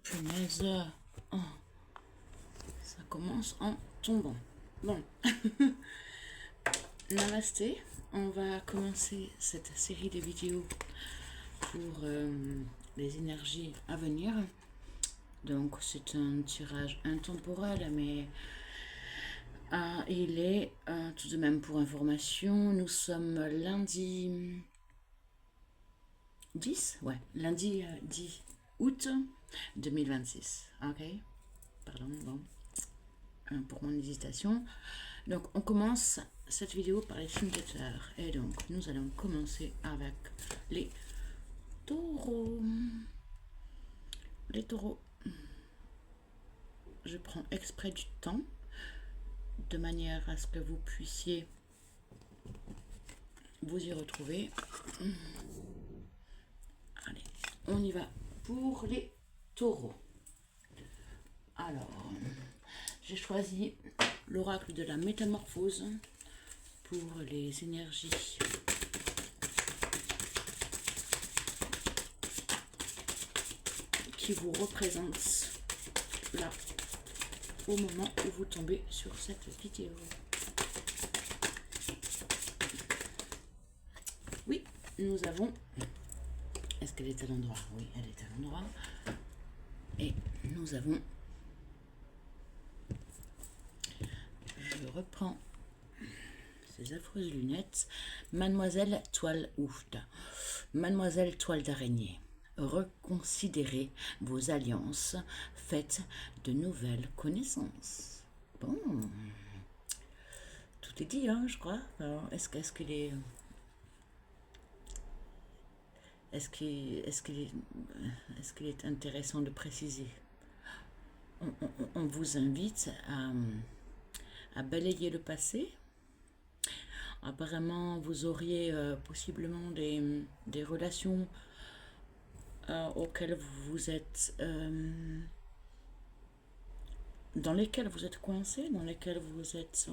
Punaise. Oh, ça commence en tombant. Bon. Namasté. On va commencer cette série de vidéos pour les énergies à venir. Donc c'est un tirage intemporel, mais il est tout de même pour information. Nous sommes lundi 10, ouais, lundi 10 août 2026. Ok, pardon, bon, pour mon hésitation. Donc on commence cette vidéo par les significateurs. Et donc nous allons commencer avec les taureaux. Les taureaux. Je prends exprès du temps de manière à ce que vous puissiez vous y retrouver. Allez, on y va pour les taureaux. Alors, j'ai choisi l'oracle de la métamorphose pour les énergies qui vous représentent là au moment où vous tombez sur cette vidéo. Oui, nous avons... Est-ce qu'elle est à l'endroit? Oui, elle est à l'endroit. Et nous avons... Je reprends ces affreuses lunettes. Mademoiselle Toile Oufta. Mademoiselle Toile d'araignée. Reconsidérez vos alliances. Faites de nouvelles connaissances. Bon. Tout est dit, hein, je crois. Alors, est-ce qu'il est... Est-ce qu'il est intéressant de préciser? On vous invite à balayer le passé. Apparemment, vous auriez possiblement des relations auxquelles vous êtes... dans lesquelles vous êtes coincé, dans lesquelles vous êtes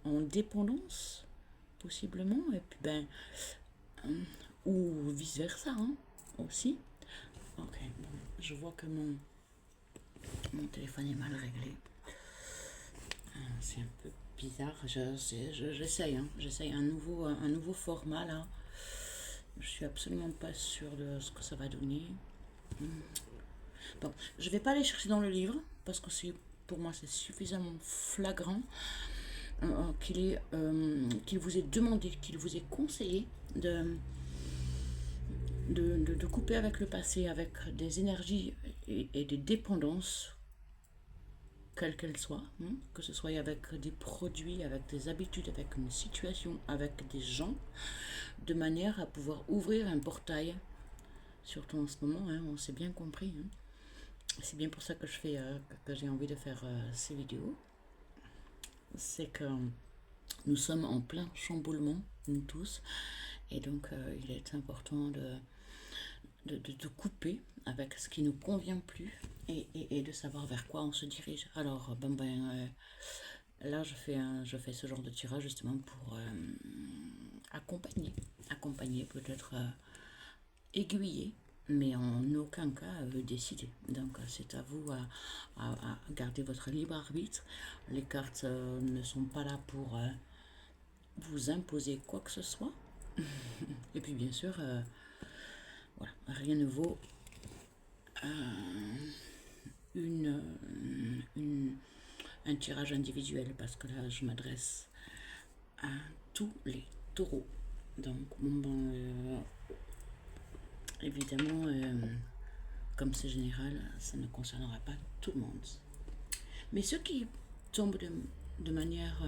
en dépendance, possiblement. Et puis, ben... ou vice versa, hein, aussi. Ok, bon, je vois que mon téléphone est mal réglé. C'est un peu bizarre. J'essaye, hein, j'essaye un nouveau format là. Je suis absolument pas sûre de ce que ça va donner. Bon, je vais pas aller chercher dans le livre parce que pour moi c'est suffisamment flagrant qu'il vous est demandé, qu'il vous est conseillé de couper avec le passé, avec des énergies et des dépendances, quelles qu'elles soient, hein, que ce soit avec des produits, avec des habitudes, avec une situation, avec des gens, de manière à pouvoir ouvrir un portail, surtout en ce moment, hein, on s'est bien compris. Hein. C'est bien pour ça que j'ai envie de faire ces vidéos. C'est que nous sommes en plein chamboulement, nous tous, et donc il est important de couper avec ce qui ne nous convient plus et de savoir vers quoi on se dirige. Alors, là, je fais ce genre de tirage justement pour accompagner peut-être aiguiller, mais en aucun cas décider. Donc, c'est à vous à garder votre libre arbitre. Les cartes ne sont pas là pour vous imposer quoi que ce soit. Et puis, bien sûr... voilà, rien ne vaut un tirage individuel parce que là je m'adresse à tous les taureaux. Donc évidemment comme c'est général, ça ne concernera pas tout le monde. Mais ceux qui tombent de manière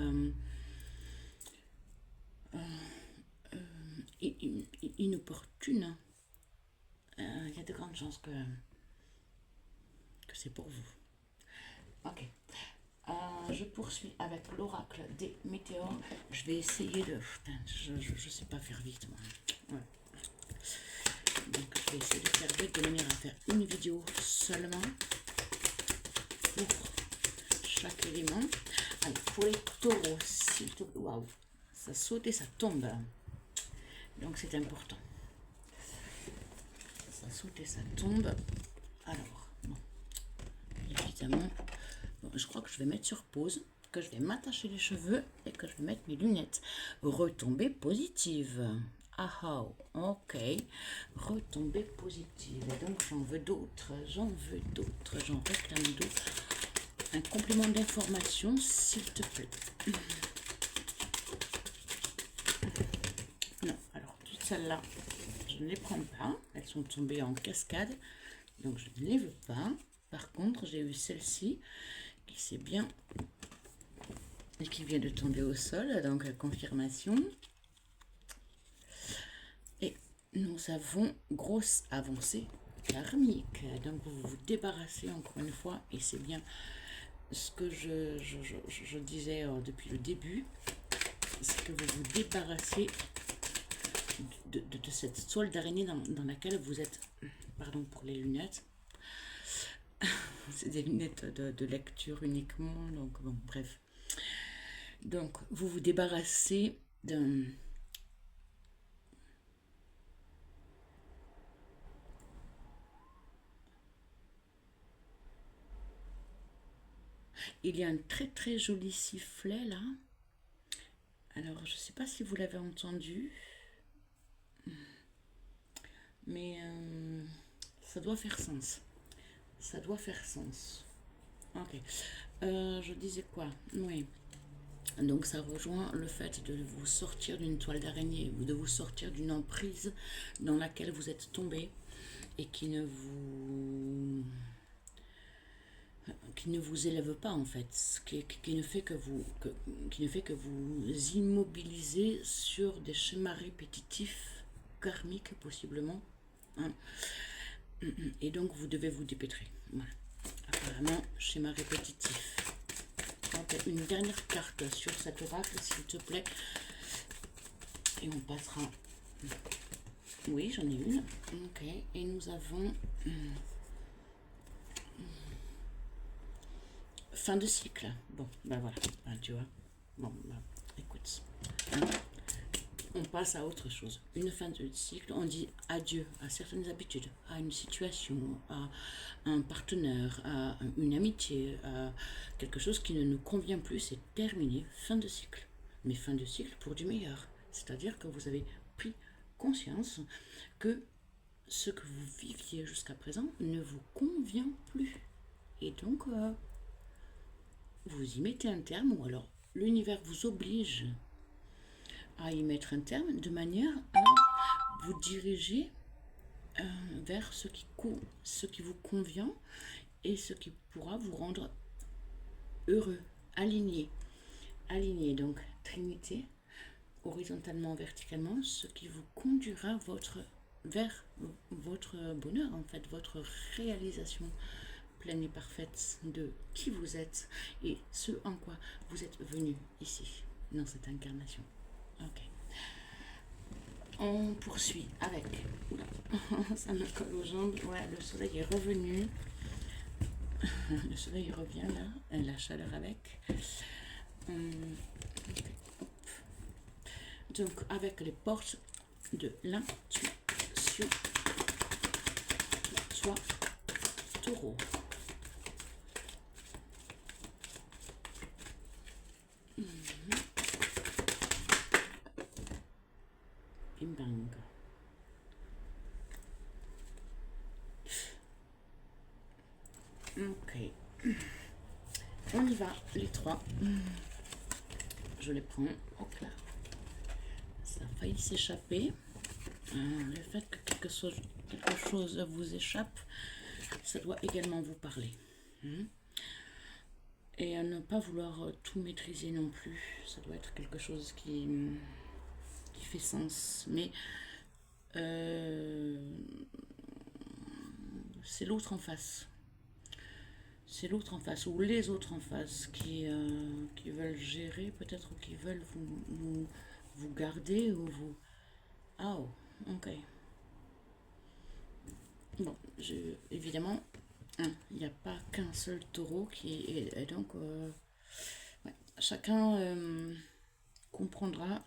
inopportune, il y a de grandes chances que c'est pour vous. Ok. Je poursuis avec l'oracle des météores. Je vais essayer de... Je sais pas faire vite, moi. Ouais. Donc, je vais essayer de faire vite de manière à faire une vidéo seulement pour chaque élément. Alors, pour les taureaux, waouh, ça saute et ça tombe. Donc, c'est important. Ça saute et ça tombe. Alors, évidemment, bon, je crois que je vais mettre sur pause, que je vais m'attacher les cheveux et que je vais mettre mes lunettes. Retombée positive. Ah ah, ok. Retombée positive. Et donc j'en veux d'autres, j'en réclame d'autres. Un complément d'information, s'il te plaît. Non, alors toutes celles-là, je ne les prends pas. Elles sont tombées en cascade, donc je ne les veux pas. Par contre, j'ai eu celle-ci qui s'est bien et qui vient de tomber au sol, donc la confirmation. Et nous avons grosse avancée karmique. Donc vous vous débarrassez encore une fois, et c'est bien ce que je disais depuis le début, c'est que vous vous débarrassez de cette toile d'araignée dans laquelle vous êtes. Pardon pour les lunettes. C'est des lunettes de lecture uniquement, donc bon, bref. Donc, vous vous débarrassez d'un... Il y a un très très joli sifflet là. Alors, je ne sais pas si vous l'avez entendu, mais ça doit faire sens. Ça doit faire sens. Ok. Je disais quoi? Oui. Donc ça rejoint le fait de vous sortir d'une toile d'araignée, de vous sortir d'une emprise dans laquelle vous êtes tombé et qui ne vous élève pas en fait, qui ne fait que vous immobiliser sur des schémas répétitifs, karmiques possiblement, hein. Et donc vous devez vous dépêtrer. Voilà. Apparemment, schéma répétitif. Donc, une dernière carte sur cet oracle, s'il te plaît. Et on passera. Oui, j'en ai une. Ok. Et nous avons fin de cycle. Bon, ben voilà. Ben, tu vois. Bon, ben, écoute. Hein, on passe à autre chose. Une fin de cycle, on dit adieu à certaines habitudes, à une situation, à un partenaire, à une amitié, à quelque chose qui ne nous convient plus, c'est terminé, fin de cycle. Mais fin de cycle pour du meilleur. C'est-à-dire que vous avez pris conscience que ce que vous viviez jusqu'à présent ne vous convient plus. Et donc, vous y mettez un terme, ou alors l'univers vous oblige à y mettre un terme de manière à vous diriger vers ce qui vous convient et ce qui pourra vous rendre heureux, aligné. Donc, Trinité, horizontalement, verticalement, ce qui vous conduira vers votre bonheur, en fait, votre réalisation pleine et parfaite de qui vous êtes et ce en quoi vous êtes venu ici, dans cette incarnation. Ok. On poursuit avec... Oula, ça me colle aux jambes. Ouais, le soleil est revenu. Le soleil revient là, et la chaleur avec. Okay. Donc, avec les portes de l'intuition. Soit taureau. Bim bang. Ok. On y va, les trois. Je les prends au clair. Ça a failli s'échapper. Le fait que quelque chose vous échappe, ça doit également vous parler. Et à ne pas vouloir tout maîtriser non plus. Ça doit être quelque chose qui fait sens. Mais c'est l'autre en face. C'est l'autre en face, ou les autres en face, qui veulent gérer peut-être, ou qui veulent vous garder, ou vous... Ah, oh, ok. Bon, évidemment, il n'y a pas qu'un seul taureau qui est... Et donc, ouais, chacun comprendra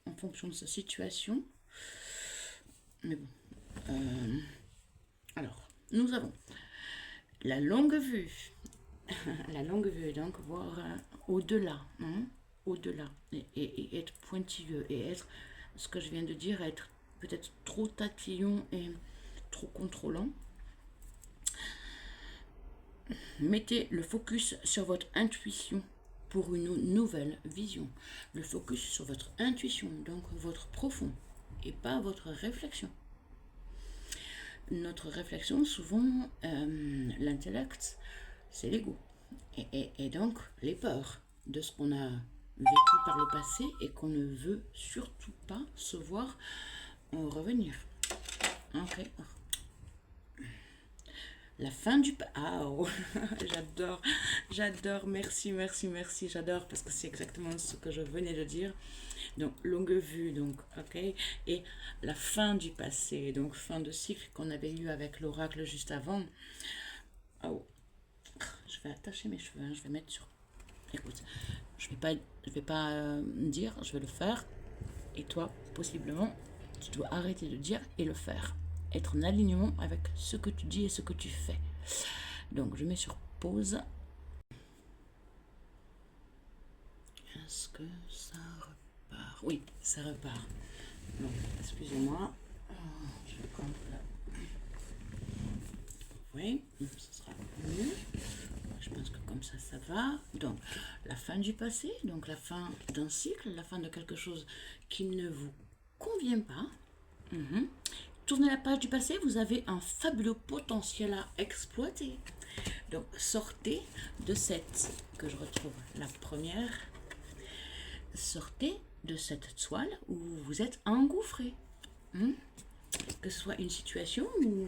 en fonction de sa situation. Mais bon. Alors, nous avons la longue vue, la longue vue, donc voir au-delà, hein, au-delà, et être pointilleux, et être, ce que je viens de dire, être peut-être trop tatillon et trop contrôlant. Mettez le focus sur votre intuition pour une nouvelle vision. Le focus sur votre intuition, donc votre profond, et pas votre réflexion. Notre réflexion, souvent, l'intellect, c'est l'ego. Et donc, les peurs de ce qu'on a vécu par le passé et qu'on ne veut surtout pas se voir revenir. Ok. La fin du... Ah, oh, j'adore, j'adore, merci, merci, merci, j'adore, parce que c'est exactement ce que je venais de dire. Donc, longue vue, donc, ok. Et la fin du passé, donc fin de cycle qu'on avait eu avec l'oracle juste avant. Oh, je vais attacher mes cheveux, hein, je vais mettre sur... Écoute, je vais pas dire, je vais le faire. Et toi, possiblement, tu dois arrêter de dire et le faire. Être en alignement avec ce que tu dis et ce que tu fais. Donc, je mets sur pause. Est-ce que ça repart? Oui, ça repart. Donc, excusez-moi. Je vais prendre là. Oui, ce sera mieux. Je pense que comme ça va. Donc, la fin du passé, donc la fin d'un cycle, la fin de quelque chose qui ne vous convient pas. Tournez la page du passé, vous avez un fabuleux potentiel à exploiter. Donc, sortez de cette, que je retrouve la première, sortez de cette toile où vous êtes engouffré. Que ce soit une situation ou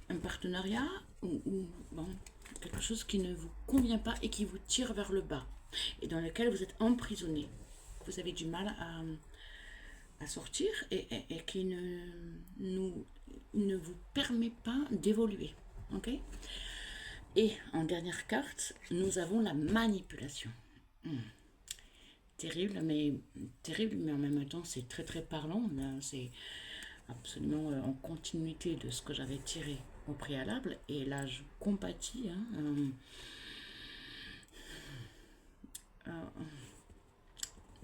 un partenariat ou bon, quelque chose qui ne vous convient pas et qui vous tire vers le bas et dans lequel vous êtes emprisonné. Vous avez du mal à sortir et qui ne vous permet pas d'évoluer. Ok. Et en dernière carte, nous avons la manipulation. Terrible, mais en même temps, c'est très très parlant. C'est absolument en continuité de ce que j'avais tiré au préalable. Et là, je compatis.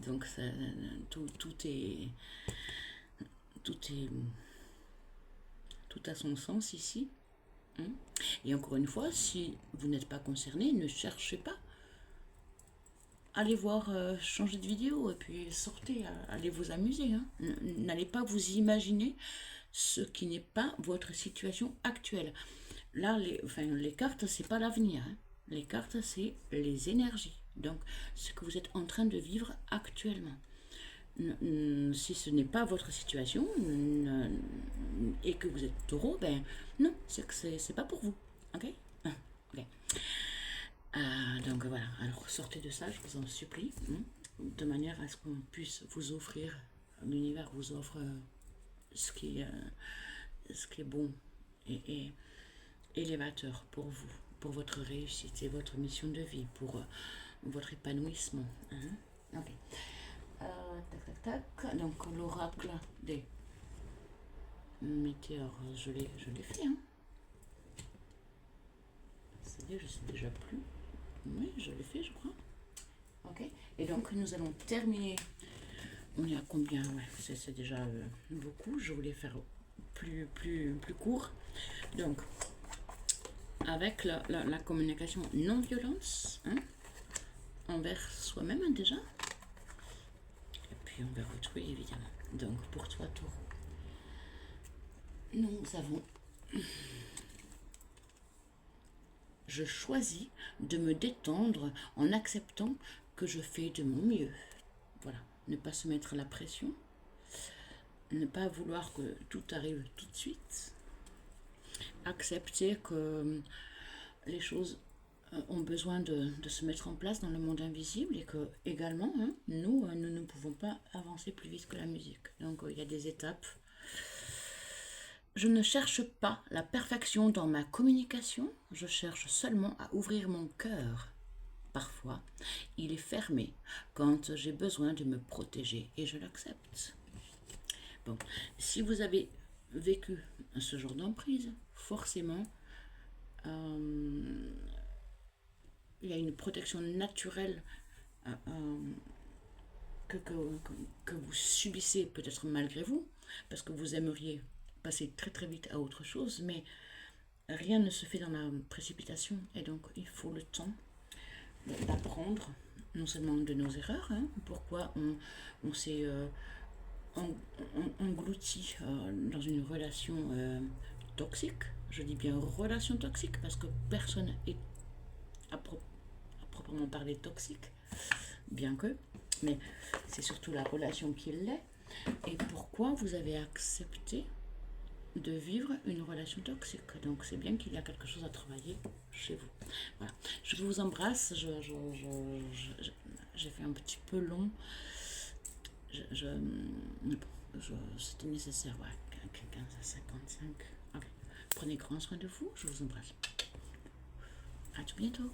Donc, ça, tout est... Tout est... Tout a son sens ici. Et encore une fois, si vous n'êtes pas concerné, ne cherchez pas. Allez voir, changer de vidéo et puis sortez, allez vous amuser. Hein. N'allez pas vous imaginer ce qui n'est pas votre situation actuelle. Là, les cartes, c'est pas l'avenir. Hein. Les cartes, c'est les énergies. Donc, ce que vous êtes en train de vivre actuellement. Si ce n'est pas votre situation et que vous êtes taureau, ben non, c'est que c'est pas pour vous. Ok. Ok. Donc voilà, alors sortez de ça, je vous en supplie, de manière à ce qu'on puisse vous offrir, l'univers vous offre ce qui est bon et élévateur pour vous, pour votre réussite et votre mission de vie, pour votre épanouissement. Ok. Tac, tac, tac. Donc l'oracle des météores, je l'ai fait. Hein. C'est-à-dire, je sais déjà plus. Oui, je l'ai fait, je crois. Ok. Et donc, nous allons terminer. On est à combien? Ouais, c'est déjà beaucoup. Je voulais faire plus court. Donc, avec la communication non-violence, envers soi-même déjà, et puis envers autrui, évidemment. Donc, pour toi, Taureau, nous avons... Je choisis de me détendre en acceptant que je fais de mon mieux. Voilà, ne pas se mettre la pression, ne pas vouloir que tout arrive tout de suite, accepter que les choses ont besoin de se mettre en place dans le monde invisible et que également, nous ne pouvons pas avancer plus vite que la musique. Donc il y a des étapes. Je ne cherche pas la perfection dans ma communication, je cherche seulement à ouvrir mon cœur. Parfois, il est fermé quand j'ai besoin de me protéger et je l'accepte. Bon, si vous avez vécu ce genre d'emprise, forcément, il y a une protection naturelle que vous subissez peut-être malgré vous, parce que vous aimeriez passer très très vite à autre chose, mais rien ne se fait dans la précipitation, et donc il faut le temps d'apprendre, non seulement de nos erreurs, hein, pourquoi on s'est englouti dans une relation toxique. Je dis bien relation toxique parce que personne est à, à proprement parler toxique, bien que, mais c'est surtout la relation qui l'est. Et pourquoi vous avez accepté de vivre une relation toxique. Donc c'est bien qu'il y a quelque chose à travailler chez vous. Voilà. Je vous embrasse. J'ai fait un petit peu long. C'était nécessaire. Ouais. 15 à 55. Okay. Prenez grand soin de vous. Je vous embrasse. À tout bientôt.